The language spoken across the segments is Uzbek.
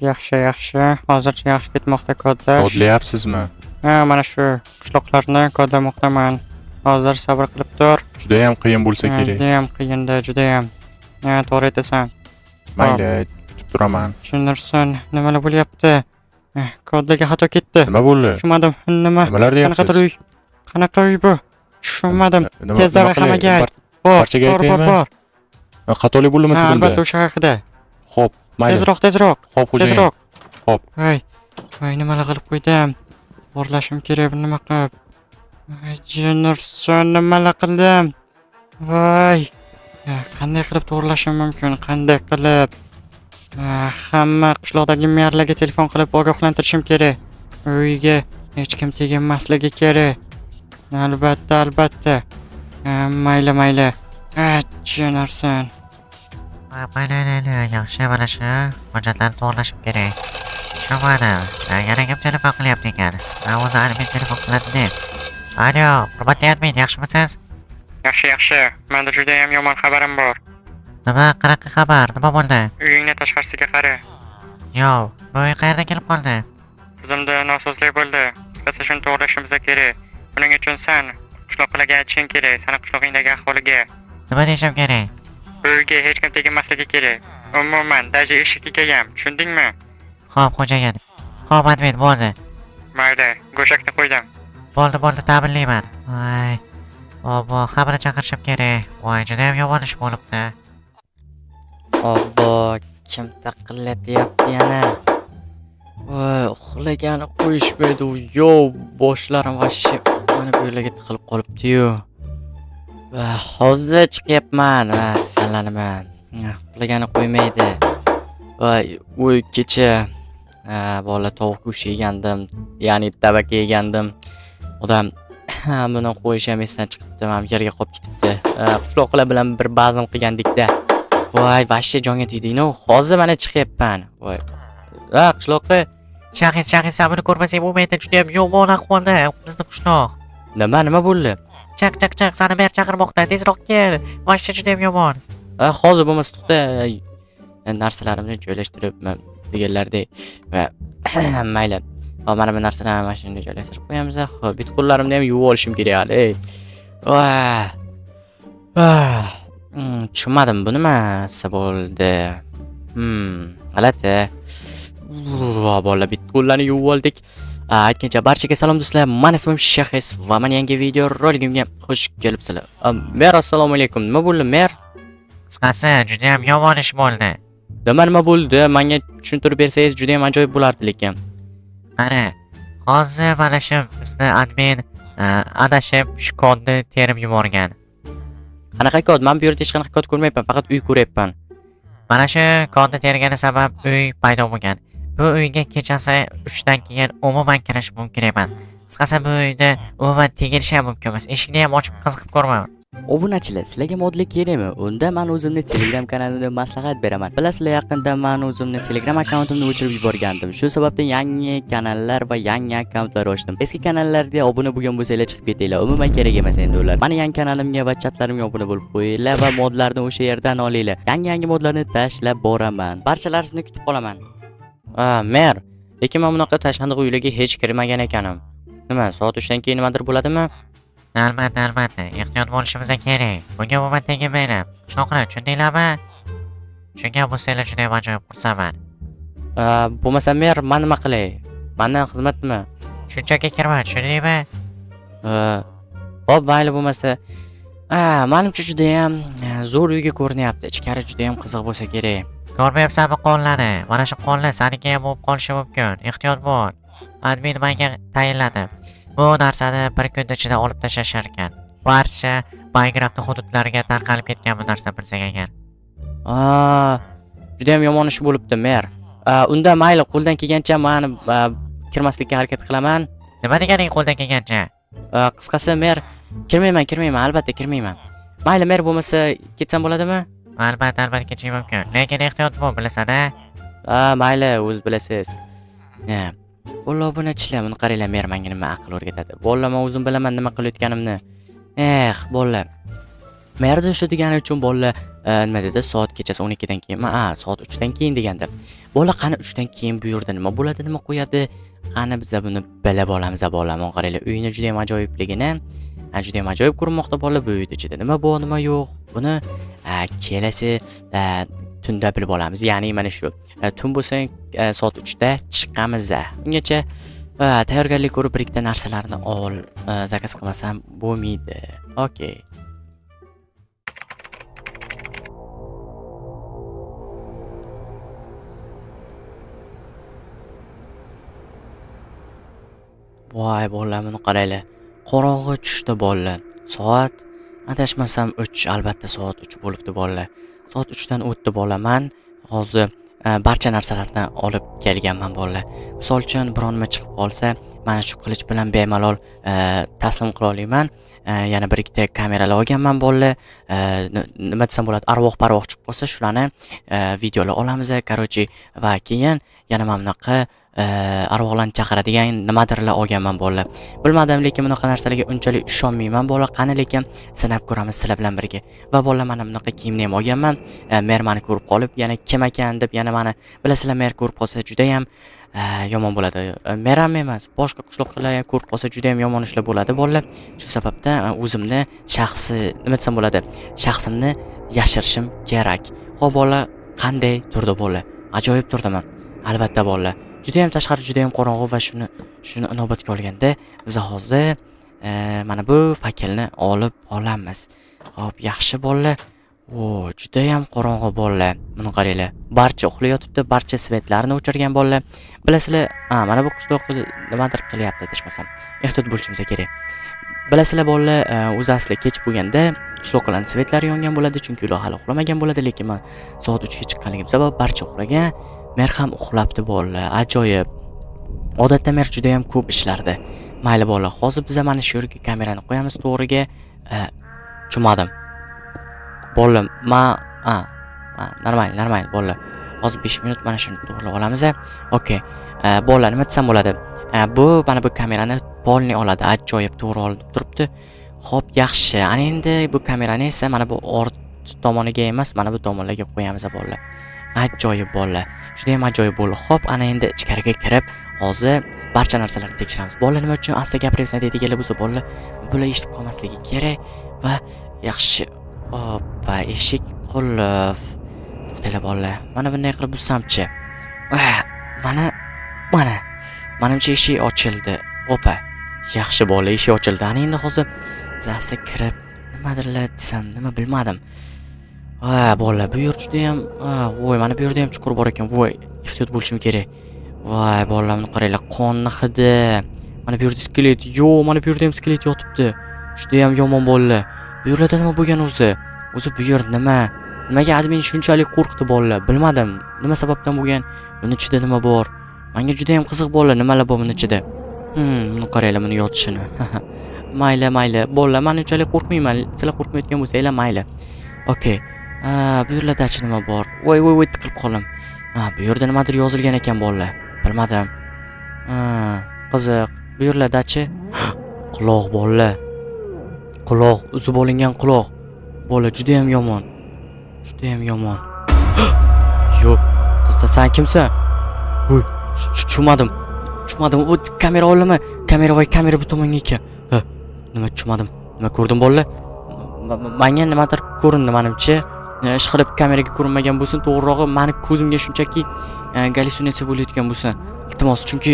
Yaxshi. Hozircha yaxshi ketmoqda kodlash. Kodlayapsizmi? Ha, mana shu qishloqlarni kodlamoqdaman. Hozir sabr qilib tur. Juda ham qiyin bo'lsa kerak. Judayam qiyinda, judayam. Ha, to'g'ri aytasan. Mayli, kutib turaman. Tushunarsan, nimalar bo'lyapti? Kodlarga xato ketdi. Nima bo'ldi? Tushunmadim. Nima? Nimalar deyapsiz? Qanaqa uy bu? Tushunmadim. Tezroq hammaga ayt. Barchaga aytaymi? Xatolik bo'ldimi tizimda? Albatta o'sha haqida. Xo'p, mayli. Tezroq. Xo'p, xo'jayin. Xo'p. Voy, nimalar qilib qo'ydim? O'rlashim kerak, nima qilib? Jinurson, nimalar qildim? Voy. Qanday qilib to'g'rilashim mumkin? Qanday qilib? Hamma qishloqdagi merlarga telefon qilib ogohlantirishim kerak. Uyga hech kim teginmasligi kerak. Albatta. Mayli. Jinurson. Mayli, yaxshi, mana shu hujjatlarni to'g'rilashim kerak. Tushunmadim. Yana kim telefon qilyapti ekan? O'zi admin telefon qiladi deb. Alo, hurmatli admin, yaxshimisiz? Yaxshi. Menda juda ham yomon xabarim bor. Nima, qanaqa xabar? Nima bo'ldi? Uyingni tashqarisiga qara. Yo, bu uy qayerdan kelib qoldi? Tizimda nosozlik bo'ldi. Qisqasi shuni to'g'rilashimiz kerak. Buning uchun sen qishloqlarga aytishing kerak, sana qishlog'ingdagi aholiga. Nima deyishim kerak? Uyga hech kim teginmasligi kerak. Umuman, daji eshigiga ham, tushundingmi? Xo'p, xo'jayin. Xo'p, admin, bo'ldi. Mayli, go'shakni qo'ydim. Bo'ldi, ta'minlayman. Voy. Obbo, xabarni chaqirishim kerak. Voy, juda ham yomon ish bo'libdi. Obbo, kim taqillatyapti yana? Voy, uxlagani qo'yishmaydi. Yo, boshlarim vashshi mana bu yerga tiqilib qolibdi-yu. Va hozir chiqyapman. Sallanman. Uxlagani qo'ymaydi. Voy, u kecha bola tovuq go'shti yegandim, ya'ni tabak yegandim. Odam buni qo'yish ham esdan chiqibdi, ham yerga qolib ketibdi. Qishloqlar bilan bir bazm qilgandik-da. Voy, vashshi jonga tegdi-ku. Hozir mana chiqyapman. Voy. Qishloqqa Shahis, buni ko'rmasak bo'lmaydi. Juda ham yomon ahvolda bizni qishloq. nima bo'ldi? Chaq, seni ber chaqirmoqda. Tezroq kel. Vashshi juda ham yomon. Hozir bo'lmasa to'xta. Narsalarimni joylashtirib deganlardek va mayli. Mana bu narsalarni mashinaga joylashtirib qo'yamiz. Xo'p, bitta qo'llarimni ham yuvib olishim kerak hali. Tushunmadim, bu nimasi bo'ldi? G'alati. Bolalar, bitta qo'llarni yuvib oldik. Aytgancha barchaga salom do'stlar. Men ismim Shahis va men yangi video roligimga xush kelibsizlar. Mer, assalomu alaykum. Nima bo'ldi, Mer? Qisqasi, juda ham yomon ish bo'ldi. Nima bo'ldi? Menga tushuntirib bersangiz juda ham ajoyib bo'lardi lekin. Qara, hozir mana shu bizni admin adashib shu kodni terib yuborgan. Qanaqa kod? Men bu yerda hech qanaqa kod ko'rmayapman, faqat uy ko'ryapman. Mana shu kodni tergani sabab uy paydo bo'lgan. Bu uyga kechasi 3 dan keyin umuman kirish mumkin emas. Qisqasi, bu uyda umuman tegilish ham mumkin emas. Eshikni ham ochib qiziqib ko'rmayman. Obunachilar, sizlarga modlik kerakmi? Unda men o'zimni Telegram kanalimda maslahat beraman. Bilasizlar, yaqinda men o'zimni Telegram akkauntimni o'chirib yuborgandim. Shu sababdan yangi kanallar va yangi akkauntlar ochdim. Eski kanallarga obuna bo'lgan bo'lsanglar chiqib ketinglar. Umuman kerak emas endi ular. Meni yangi kanalimga va chatlarimga obuna bo'lib qo'yinglar va modlarni o'sha yerdan olinglar. Yangi modlarni tashlab boraman. Barchalaringizni kutib qolaman. Mer, lekin men bunaqa tashlandiq uylarga hech kirmagan ekanim. Nima, soat 3 dan keyin nimadir bo'ladimi? Albatta, ehtiyot bo'lishimiz kerak. Bunga umuman tegmayman. Qishloqlar, tushundinglarmi? Shunga bo'lsanglar juda ham ajoyib xursandman. Bo'lmasa Mer, men nima qilay? Mendan xizmatmi? Shunchaki kirma, tushundingmi? Xo'p, mayli bo'lmasa. Menimcha juda ham zo'r uyga ko'rinyapti. Ichkari juda ham qiziq bo'lsa kerak. Ko'rmayapsanmi qo'llarni? Mana shu qo'llar seniki ham bo'lib qolishi mumkin. Ehtiyot bo'l. Admin menga tayinladi. Bu narsani bir kun ichida olib tashlashar ekan. Barcha Minecraft hududlariga tarqalib ketgan bu narsa bilsak agar. Juda ham yomon ish bo'libdi, Mer. Unda mayli, qo'ldan kelgancha men kirmaslikka harakat qilaman. Nima deganing qo'ldan kelgancha? Qisqasi, Mer, kirmayman, albatta kirmayman. Mayli, Mer, bo'lmasa ketsam bo'ladimi? Albatta ketishim mumkin. Lekin ehtiyot bo'l, bilasan-a? Mayli, o'z bilasiz. Bolalar, obunachilar, buni qaranglar, Mer menga nima aql o'rgatadi. Bolalar, men o'zim bilaman nima qilayotganimni. Bolalar. Merda shu degani uchun bolalar, nima dedi? Soat kechasi 12 dan keyinmi? Soat 3 dan keyin degandi. Bola qani 3 dan keyin bu yerda nima bo'ladi, nima qo'yadi? Qani biz buni bilib olamiz, bolalar. Qaranglar, uyini juda ham ajoyibligini, juda ham ajoyib ko'rinmoqda bolalar. Bu uyda ichida nima bor, nima yo'q. Buni kelasi tunda bilib olamiz. Ya'ni mana shu tun bo'lsa soat 3 da chiqamiz. Ungacha tayyorgarlik ko'rib bir ikkita narsalarni zakaz qilmasam bo'lmaydi. Okey. Voy bolalar, buni qaranglar. Qorong'i tushdi bolalar. Soat adashmasam 3, albatta soat 3 bo'libdi bolalar. Soat 3 dan o'tdi bolalar. Men hozir barcha narsalarni olib kelganman bolalar. Misol uchun biron nima chiqib qolsa, mana shu qilich bilan bemalol taslim qila olaman. Yana bir ikkita kameralar olganman bolalar. Nima desam bo'ladi, arvoh-parvoh chiqib qolsa, shularni videolar olamiz, qarochi, va keyin yana mana bunaqa arvohlarni chaqiradigan nimadirlar olganman bolalar. Bilmadim, lekin bunaqa narsalarga unchalik ishonmayman bolalar. Qani lekin sinab ko'ramiz sizlar bilan birga. Va bolalar, mana bunaqa kiyimni ham olganman. Mer meni ko'rib qolib, yana kim ekan deb yana meni bilasizlar, mer ko'rib qolsa juda ham yomon bo'ladi. Mer ham emas, boshqa qishloqlar ham ko'rib qolsa juda ham yomon ishlar bo'ladi bolalar. Shu sababdan o'zimni nima desam bo'ladi, shaxsimni yashirishim kerak. Xo'p bolalar, qanday turdi bolalar? Ajoyib turdimi? Albatta bolalar. Juda ham tashqari juda ham qorong'u va shuni inobatga olganda biz hozir mana bu fakelni olib olamiz. Xo'p, yaxshi bolalar. Juda ham qorong'u bolalar. Buni qaranglar. Barcha uxlayotibdi, barcha svetlarni o'chirgan bolalar. Bilasizlar, mana bu qishloqda nimadir qilyapti deshmasam. Ehtiyot bo'lishimiz kerak. Bilasizlar bolalar, o'zi asli kech bo'lganda qishloqlarning svetlari yongan bo'ladi, chunki ular hali uxlamagan bo'ladi, lekin men soat 3 ga chiqqanligim sabab barcha uxlagan. Mer ham uxlabdi bolalar. Ajoyib. Odatda mer juda ham ko'p ishlardi. Mayli bolalar, hozir biz mana shu yerga kamerani qo'yamiz to'g'riga. Tushmadim. Bolalar, normal bolalar. Hozir 5 minut mana shuni to'g'rilab olamiz. Okey. Bolalar, nima desam bo'ladi? Bu mana bu kamerani polni oladi. Ajoyib to'g'ri olib turibdi. Xo'p, yaxshi. Ana endi bu kamerani esa mana bu ort tomoniga emas, mana bu tomonlarga qo'yamiz bolalar. Ajoyib bolalar. Juda ham ajoyib bo'ldi. Xo'p, ana endi ichkariga kirib, hozir barcha narsalarni tekshiramiz. Bolalar, nima uchun asta gapiryapsan deydiganlar bo'lsa, bolalar bular eshitib qolmasligi kerak va yaxshi. Oppa, eshik qulf. To'xtanglar bolalar. Mana bunday qilib busamchi. Menimcha eshik ochildi. Oppa. Yaxshi bolalar, eshik ochildi. Ana endi hozir zasa kirib nimadirlar desam, nima bilmadim. Bolalar, bu yer juda ham, voy, mana bu yerda ham chuqur bor ekan. Voy, ehtiyot bo'lishim kerak. Voy, bolalar, buni qaranglar, qonni hidi. Mana bu yerda skelet, mana bu yerda ham skelet yotibdi. Juda ham yomon bolalar. Bu yerda nima bo'lgan o'zi? O'zi bu yer nima? Nimaga admin shunchalik qo'rqdi bolalar? Bilmadim. Nima sababdan bo'lgan? Buni ichida nima bor? Menga juda ham qiziq bolalar, nimalar bor buni ichida? Buni qaranglar, buni yotishini. Mayli. Bolalar, men unchalik qo'rqmayman. Sizlar qo'rqmayotgan bo'lsanglar, mayli. Okey. Bu yerda nima bor? Voy, tiqilib qoldim. Bu yerda nimadir yozilgan ekan bolalar. Bilmadim. Qiziq. Bu yerda-chi? Quloq bolalar. Quloq, uzib olingan quloq. Bolalar, juda ham yomon. Yo'q. Sen kimsan? Voy, tushmadim. Bu kamera oldimi? Kamera bu tomonga ekan. Nima tushmadim? Nima ko'rdim bolalar? Menga nimadir ko'rindi menimcha. Ishqilib kameraga ko'rinmagan bo'lsin, to'g'rirog'i meni ko'zimga shunchaki gallyutsinatsiya bo'layotgan bo'lsin. Iltimos, chunki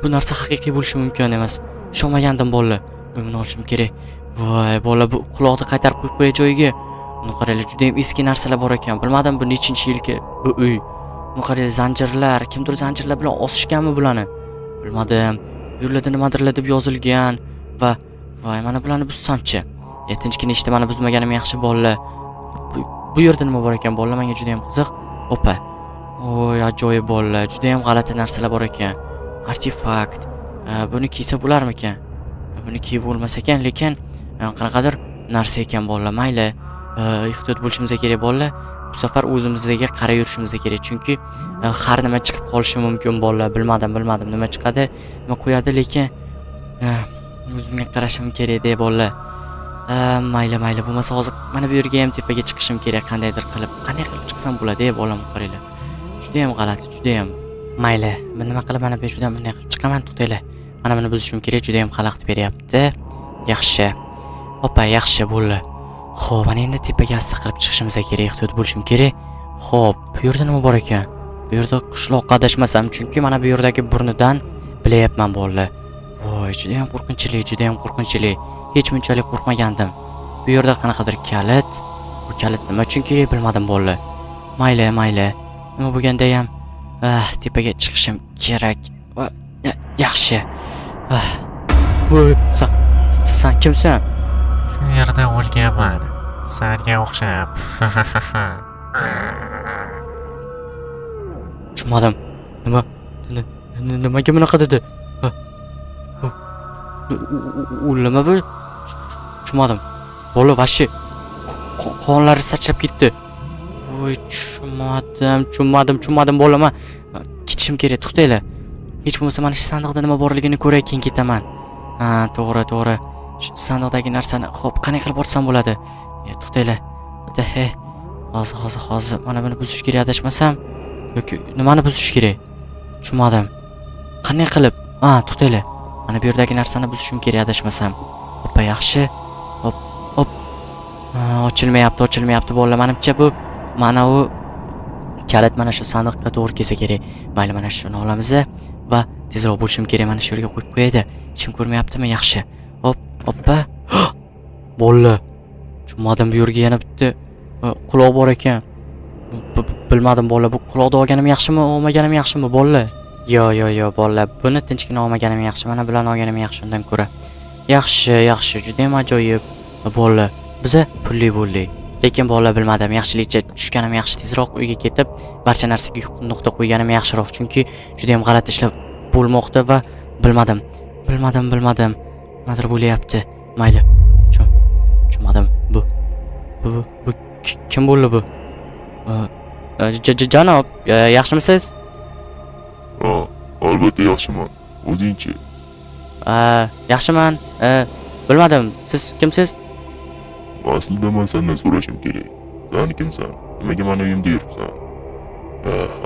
bu narsa haqiqiy bo'lishi mumkin emas. Ishonmagandim bolalar. Buni olishim kerak. Voy, bolalar, bu quloqni qaytarib qo'y joyiga. Buni qaranglar, juda ham eski narsalar bor ekan. Bilmadim, bu nechinchi yilki bu uy. Buni qaranglar, zanjirlar, kimdir zanjirlar bilan osishganmi bularni? Bilmadim. Bu yerda nimadirlar deb yozilgan va voy, mana bularni buzsamchi. Tinchgina ishda mana buzmaganim yaxshi bolalar. Bu yerda nima bor ekan bolalar? Menga juda ham qiziq. Oppa. Voy, ajoyib bolalar. Juda ham g'alati narsalar bor ekan. Artefakt. Buni kiysa bo'larmikan? Buni kiyib bo'lmas ekan, lekin qanaqadir narsa ekan bolalar. Mayli. Ehtiyot bo'lishimiz kerak bolalar. Bu safar o'zimizga qarab yurishimiz kerak, chunki har nima chiqib qolishi mumkin bolalar. Bilmadim nima chiqadi, nima qo'yadi, lekin o'zimga qarashim kerak deb bolalar. Mayli, mayli. Bo'lmasa hozir mana bu yerga ham tepaga chiqishim kerak qandaydir qilib. Qanday qilib chiqsam bo'ladi, bolam qaranglar. Juda ham g'alati, juda ham. Mayli. Men nima qilib mana bu yerdan bunday qilib chiqaman, to'xtanglar. Mana buni buzishim kerak, juda ham xalaqit beryapti. Yaxshi. Opa, yaxshi bo'ldi. Xo'p, mana endi tepaga asta qilib chiqishimiz kerak, ehtiyot bo'lishim kerak. Xo'p, bu yerda nima bor ekan? Bu yerda qishloqqa adashmasam, chunki mana bu yerdagi burnidan bilayapman bolalar. Voy, juda ham qo'rqinchli, juda ham qo'rqinchli. Hech bunchalik qo'rqmagandim. Bu yerda qanaqadir kalit. Bu kalit nima uchun kerak bilmadim bolalar. Mayli, mayli. Nima bo'lganda ham tepaga chiqishim kerak. Yaxshi. Voy, sen kimsan? Shu yerda o'lganman. Senga o'xshab. Tushunmadim. Nimaga bunaqa dedi? O'limi bu? Tushunmadim. Bola vashi qonlari sachrab ketdi. Voy, tushunmadim bolaman. Ketishim kerak, to'xtanglar. Hech bo'lmasa mana shu sandiqda nima borligini ko'ray, keyin ketaman. To'g'ri. Shu sandiqdagi narsani, xo'p, qanday qilib borsam bo'ladi? To'xtanglar. Hozir mana buni buzish kerak adashmasam. Yoki nimani buzish kerak? Tushunmadim. Qanday qilib? To'xtanglar. Mana bu yerdagi narsani buzishim kerak adashmasam. Hoppa, yaxshi. Hop. Ochilmayapti bolalar. Menimcha bu mana u kalit mana shu sandiqqa to'g'ri kelsa kerak. Mayli, mana shuni olamiz va tezroq bo'lishim kerak. Mana shu yerga qo'yib qo'yaydi. Hech kim ko'rmayaptimi? Yaxshi. Hoppa. Bolalar. Tushunmadim, bu yerga yana bitta quloq bor ekan. Bilmadim bolalar, bu quloqni olganim yaxshimi, olmaganim yaxshimi bolalar? Yo bolalar, buni tinchgina olmaganim yaxshi. Mana bilan olganim yaxshi undan ko'ra. Yaxshi, juda ham ajoyib. Bolalar, biza pulli bo'ldik. Lekin bolalar bilmadim, yaxshilikcha tushganim yaxshi, tezroq uyga ketib, barcha narsaga nuqta qo'yganim yaxshiroq, chunki juda ham g'alati ishlar bo'lmoqda va bilmadim. Nimadir bo'layapti. Mayli. Tushunmadim. Bu kim bo'ldi bu? Janob, yaxshimisiz? Albatta yaxshiman. O'zingchi? Yaxshiman. Bilmadim, siz kimsiz? Aslida men sendan so'rashim kerak. Sen kimsan? Nimaga meni uyimda yuribsan?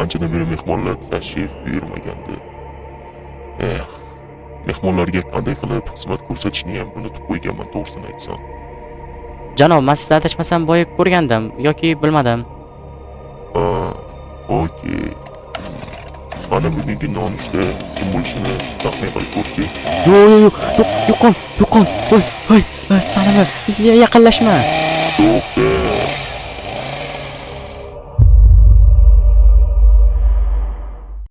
Anchadan beri mehmonlar tashrif buyurmagandi. Mehmonlarga qanday qilib xizmat ko'rsatishni ham unutib qo'yganman, to'g'risini aytsam. Janob, men sizdan adashmasam boya ko'rgandim yoki bilmadim. Okey. Mana bugungi nonushta kim bo'lishini taxmin qilib ko'rchi. Yo'q, yo'qon. Voy, sanama, yaqinlashma. To'xta.